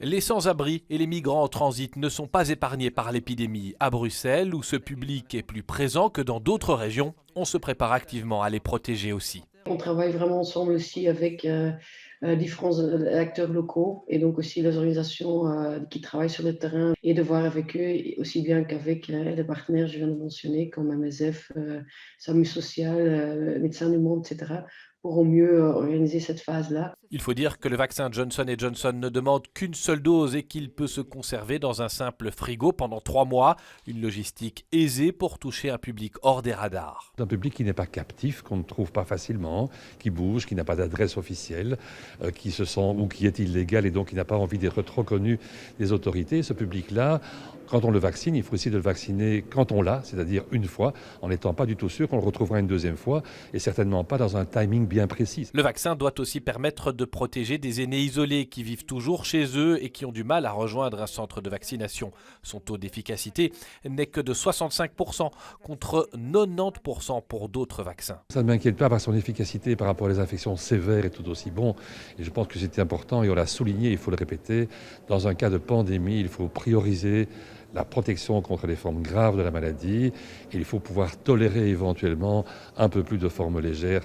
Les sans-abri et les migrants en transit ne sont pas épargnés par l'épidémie. À Bruxelles, où ce public est plus présent que dans d'autres régions, on se prépare activement à les protéger aussi. On travaille vraiment ensemble aussi avec différents acteurs locaux et donc aussi les organisations qui travaillent sur le terrain et de voir avec eux, aussi bien qu'avec les partenaires que je viens de mentionner, comme MSF, SAMU Social, Médecins du Monde, etc., pour au mieux organiser cette phase-là. Il faut dire que le vaccin Johnson & Johnson ne demande qu'une seule dose et qu'il peut se conserver dans un simple frigo pendant 3 mois. Une logistique aisée pour toucher un public hors des radars. Un public qui n'est pas captif, qu'on ne trouve pas facilement, qui bouge, qui n'a pas d'adresse officielle, qui se sent ou qui est illégal et donc qui n'a pas envie d'être trop connu des autorités. Ce public-là, quand on le vaccine, il faut essayer de le vacciner quand on l'a, c'est-à-dire une fois, en n'étant pas du tout sûr qu'on le retrouvera une deuxième fois et certainement pas dans un timing bien précis. Le vaccin doit aussi permettre de protéger des aînés isolés qui vivent toujours chez eux et qui ont du mal à rejoindre un centre de vaccination. Son taux d'efficacité n'est que de 65% contre 90% pour d'autres vaccins. Ça ne m'inquiète pas par son efficacité par rapport à les infections sévères est tout aussi bon. Et je pense que c'est important et on l'a souligné, il faut le répéter. Dans un cas de pandémie, il faut prioriser la protection contre les formes graves de la maladie. Et il faut pouvoir tolérer éventuellement un peu plus de formes légères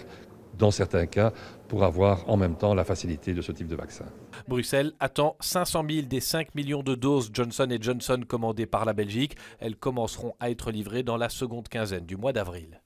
dans certains cas pour avoir en même temps la facilité de ce type de vaccin. Bruxelles attend 500 000 des 5 millions de doses Johnson & Johnson commandées par la Belgique. Elles commenceront à être livrées dans la seconde quinzaine du mois d'avril.